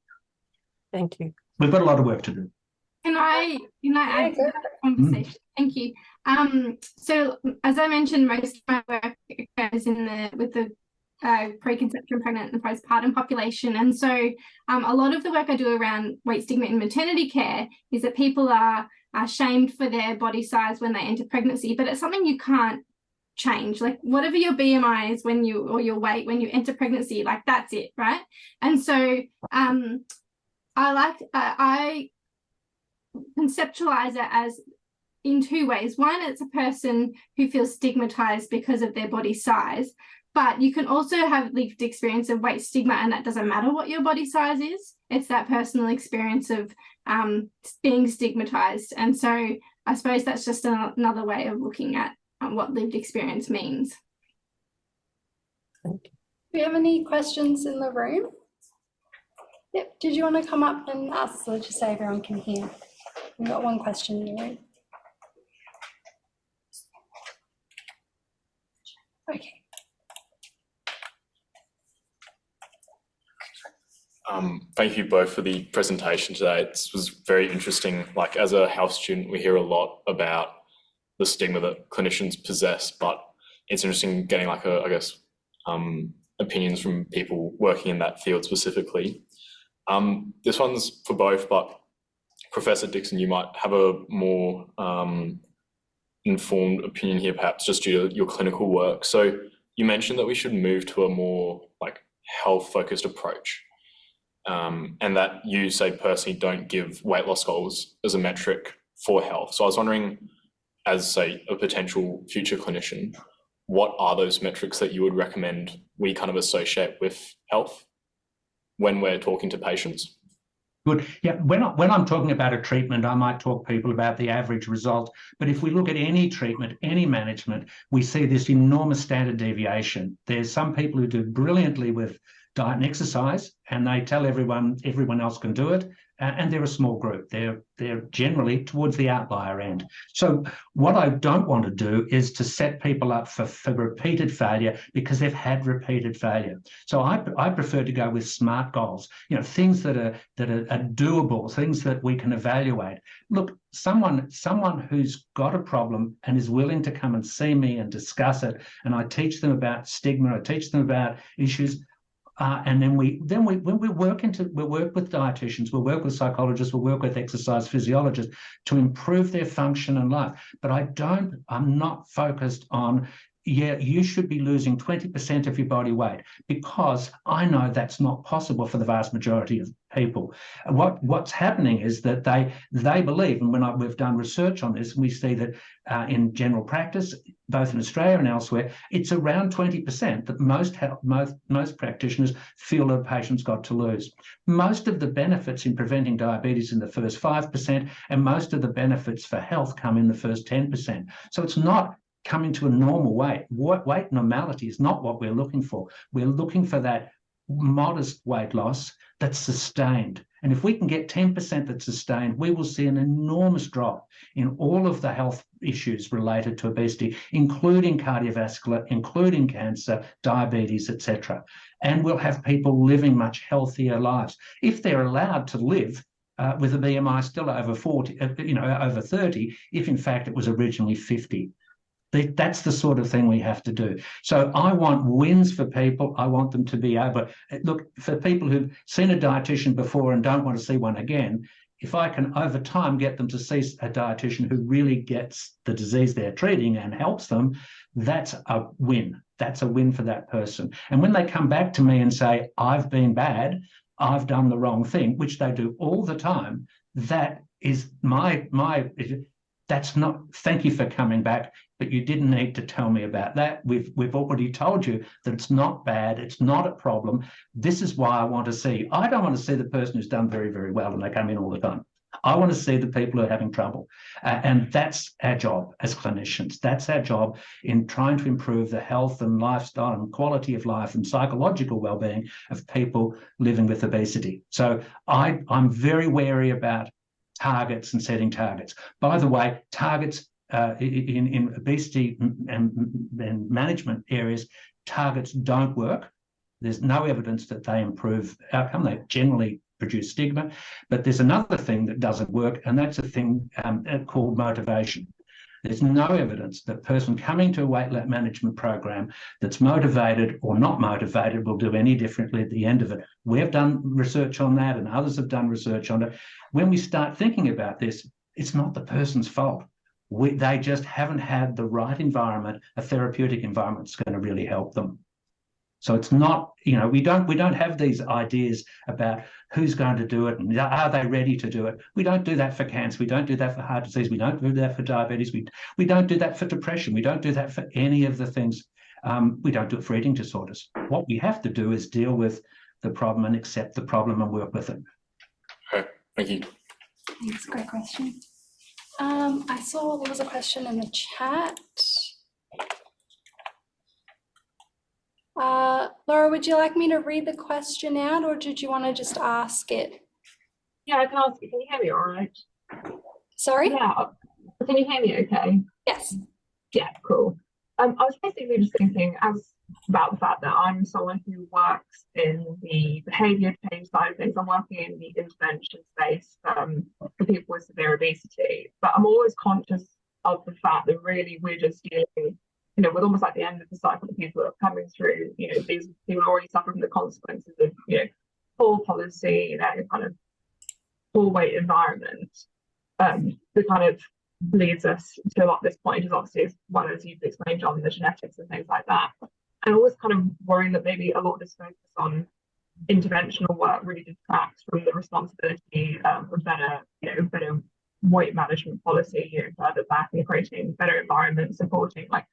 [SPEAKER 4] Thank you.
[SPEAKER 3] We've got a lot of work to do.
[SPEAKER 2] Can I add to that conversation? Thank you. So as I mentioned, most of my work occurs with the preconception, pregnant and postpartum population. And so a lot of the work I do around weight stigma in maternity care is that people are shamed for their body size when they enter pregnancy, but it's something you can't change. Like whatever your BMI is or your weight when you enter pregnancy, like that's it, right? And so I conceptualize it as in two ways. One, it's a person who feels stigmatized because of their body size. But you can also have lived experience of weight stigma, and that doesn't matter what your body size is. It's that personal experience of being stigmatized. And so I suppose that's just another way of looking at what lived experience means.
[SPEAKER 1] Do you have any questions in the room? Yep. Did you want to come up and ask, so just so everyone can hear? We've got one question in the room. Okay.
[SPEAKER 5] Thank you both for the presentation today. It was very interesting. Like as a health student, we hear a lot about the stigma that clinicians possess, but it's interesting getting like opinions from people working in that field specifically. This one's for both, but Professor Dixon, you might have a more informed opinion here, perhaps just due to your clinical work. So you mentioned that we should move to a more like health-focused approach. And that you say personally don't give weight loss goals as a metric for health. So I was wondering, as say a potential future clinician, what are those metrics that you would recommend we kind of associate with health when we're talking to patients?
[SPEAKER 3] Good. Yeah, when I'm talking about a treatment, I might talk to people about the average result. But if we look at any treatment, any management, we see this enormous standard deviation. There's some people who do brilliantly with diet and exercise, and they tell everyone else can do it, and they're a small group. They're generally towards the outlier end. So what I don't want to do is to set people up for repeated failure because they've had repeated failure. So I prefer to go with SMART goals, things that are doable, things that we can evaluate. Look, someone who's got a problem and is willing to come and see me and discuss it, and I teach them about stigma, I teach them about issues, And then when we work with dietitians, we'll work with psychologists, we'll work with exercise physiologists to improve their function and life. But I'm not focused on, yeah, you should be losing 20% of your body weight, because I know that's not possible for the vast majority of people. What's happening is that they believe, and we've done research on this, and we see that in general practice, both in Australia and elsewhere, it's around 20% that most practitioners feel that a patient's got to lose. Most of the benefits in preventing diabetes in the first 5%, and most of the benefits for health come in the first 10%. So it's not coming to a normal weight. Weight normality is not what we're looking for. We're looking for that modest weight loss that's sustained. And if we can get 10% that's sustained, we will see an enormous drop in all of the health issues related to obesity, including cardiovascular, including cancer, diabetes, etc. And we'll have people living much healthier lives if they're allowed to live with a BMI still over 40, over 30, if in fact it was originally 50. That's the sort of thing we have to do. So I want wins for people. I want them to be able, look, for people who've seen a dietitian before and don't want to see one again, if I can over time get them to see a dietitian who really gets the disease they're treating and helps them, that's a win. That's a win for that person. And when they come back to me and say, I've been bad, I've done the wrong thing, which they do all the time, that is that's not, thank you for coming back, but you didn't need to tell me about that. We've already told you that it's not bad, it's not a problem. This is why I want to see you. I don't want to see the person who's done very, very well and they come in all the time. I want to see the people who are having trouble. And that's our job as clinicians. That's our job in trying to improve the health and lifestyle and quality of life and psychological well-being of people living with obesity. So I'm very wary about targets and setting targets. By the way, targets in obesity and management areas, targets don't work. There's no evidence that they improve outcome. They generally produce stigma. But there's another thing that doesn't work, and that's a thing called motivation. There's no evidence that a person coming to a weight management program that's motivated or not motivated will do any differently at the end of it. We've done research on that, and others have done research on it. When we start thinking about this, it's not the person's fault. They just haven't had the right environment, a therapeutic environment that's going to really help them. So it's not, we don't have these ideas about who's going to do it and are they ready to do it. We don't do that for cancer. We don't do that for heart disease. We don't do that for diabetes. We don't do that for depression. We don't do that for any of the things. We don't do it for eating disorders. What we have to do is deal with the problem and accept the problem and work with it.
[SPEAKER 5] Okay, thank you.
[SPEAKER 1] Thanks, great question. I saw there was a question in the chat. Laura, would you like me to read the question out, or did you want to just ask it?
[SPEAKER 6] Yeah, I can ask it. Can you hear me all right?
[SPEAKER 1] Sorry?
[SPEAKER 6] Yeah. Can you hear me okay?
[SPEAKER 1] Yes.
[SPEAKER 6] Yeah, cool. I was basically just thinking about the fact that I'm someone who works in the behaviour change side of things. I'm working in the intervention space for people with severe obesity, but I'm always conscious of the fact that really we're just dealing with almost like the end of the cycle of people that are coming through, these people already suffer from the consequences of, poor policy, kind of poor weight environment, that kind of leads us to what this point is obviously one, as you've explained, John, the genetics and things like that. And always kind of worrying that maybe a lot of this focus on interventional work really detracts from the responsibility of better weight management policy, further back in creating better environments, supporting like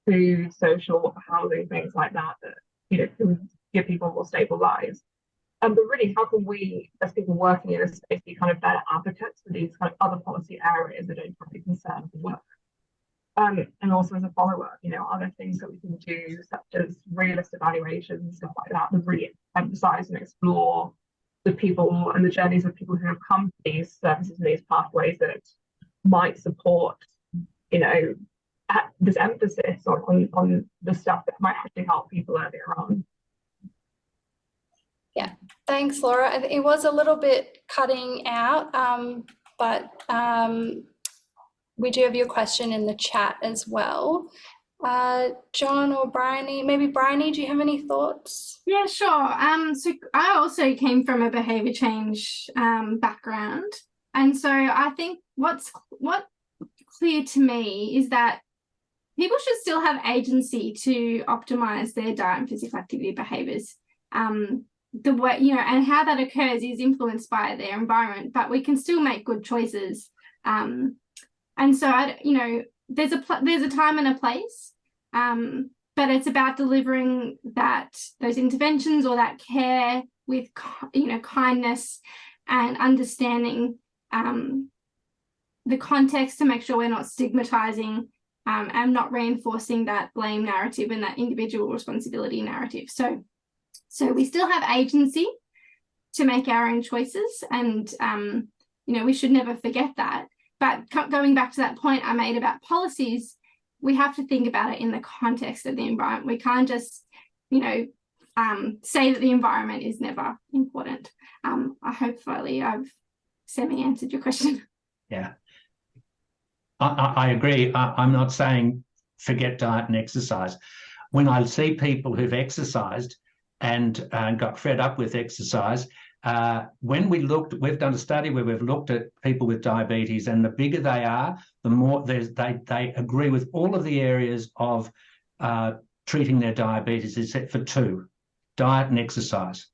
[SPEAKER 6] food, social, housing, things like that, can give people more stable lives. But really, how can we, as people working in a space, be kind of better advocates for these kind of other policy areas that don't probably concern the work? And also as a follow-up, are there things that we can do, such as realist evaluations, stuff like that really emphasize and explore the people and the journeys of people who have come to these services and these pathways that might support, this emphasis on the stuff that might actually help people earlier on.
[SPEAKER 1] Yeah, thanks, Laura. It was a little bit cutting out, but we do have your question in the chat as well. John or Briony? Maybe Briony, do you have any thoughts?
[SPEAKER 2] Yeah, sure. So I also came from a behavior change background, and so I think what's clear to me is that people should still have agency to optimize their diet and physical activity behaviors. The way, and how that occurs is influenced by their environment, but we can still make good choices. And so there's a time and a place, but it's about delivering those interventions or that care with kindness and understanding the context to make sure we're not stigmatizing and not reinforcing that blame narrative and that individual responsibility narrative. So we still have agency to make our own choices, and we should never forget that. But going back to that point I made about policies, we have to think about it in the context of the environment. We can't just, say that the environment is never important. Hopefully I've semi-answered your question.
[SPEAKER 3] Yeah, I agree. I'm not saying forget diet and exercise. When I see people who've exercised and got fed up with exercise, we've done a study where we've looked at people with diabetes, and the bigger they are, the more they agree with all of the areas of treating their diabetes except for two: diet and exercise.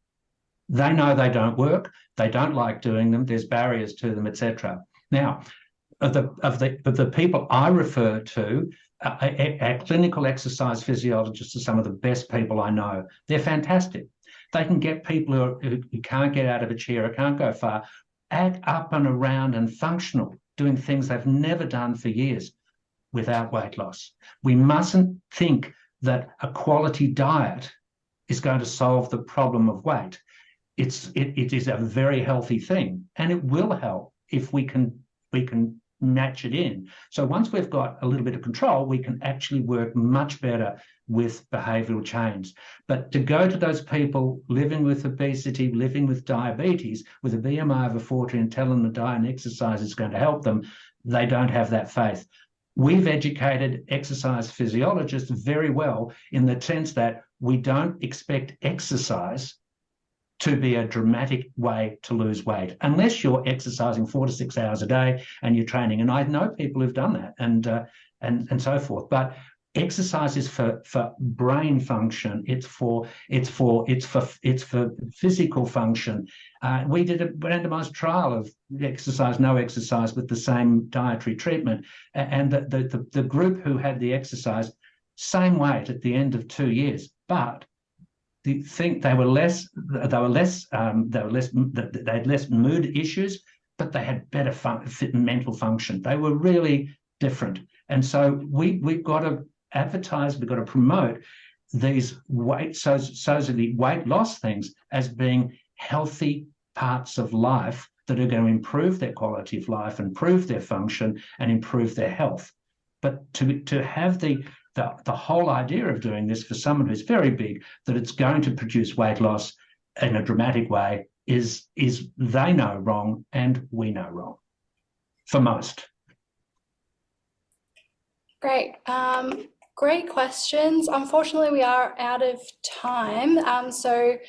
[SPEAKER 3] They know they don't work, they don't like doing them, there's barriers to them, etc. Now, of the people I refer to, our clinical exercise physiologists are some of the best people I know. They're fantastic. They can get people who can't get out of a chair or can't go far, up and around and functional, doing things they've never done for years without weight loss. We mustn't think that a quality diet is going to solve the problem of weight. It is a very healthy thing, and it will help if we can match it in. So once we've got a little bit of control, we can actually work much better with behavioural change. But to go to those people living with obesity, living with diabetes, with a BMI over 40 and tell them the diet and exercise is going to help them, they don't have that faith. We've educated exercise physiologists very well in the sense that we don't expect exercise to be a dramatic way to lose weight, unless you're exercising 4 to 6 hours a day and you're training. And I know people who've done that and so forth. But exercise is for brain function. It's for physical function. We did a randomized trial of exercise, no exercise, with the same dietary treatment, and the group who had the exercise, same weight at the end of 2 years, but they had less mood issues, but they had better mental function. They were really different. And so we've got to advertise, we've got to promote these supposedly weight loss things as being healthy parts of life that are going to improve their quality of life, improve their function, and improve their health. But to have the whole idea of doing this for someone who's very big, that it's going to produce weight loss in a dramatic way, is they know wrong and we know wrong, for most.
[SPEAKER 1] Great. Great questions. Unfortunately, we are out of time, we'll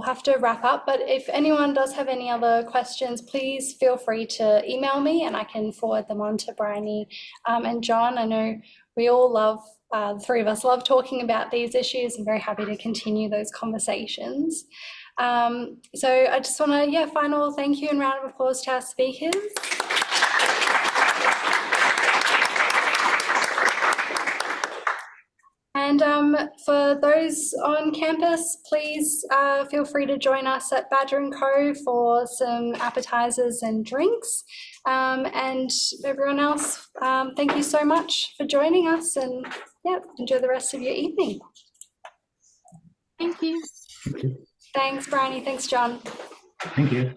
[SPEAKER 1] have to wrap up. But if anyone does have any other questions, please feel free to email me and I can forward them on to Briony and John. I know we all love, the three of us love talking about these issues. I'm very happy to continue those conversations. So I just want to, final thank you and round of applause to our speakers. And for those on campus, please feel free to join us at Badger & Co for some appetizers and drinks. And everyone else, thank you so much for joining us, and enjoy the rest of your evening.
[SPEAKER 2] Thank you.
[SPEAKER 1] Thanks, Briony. Thanks, John.
[SPEAKER 3] Thank you.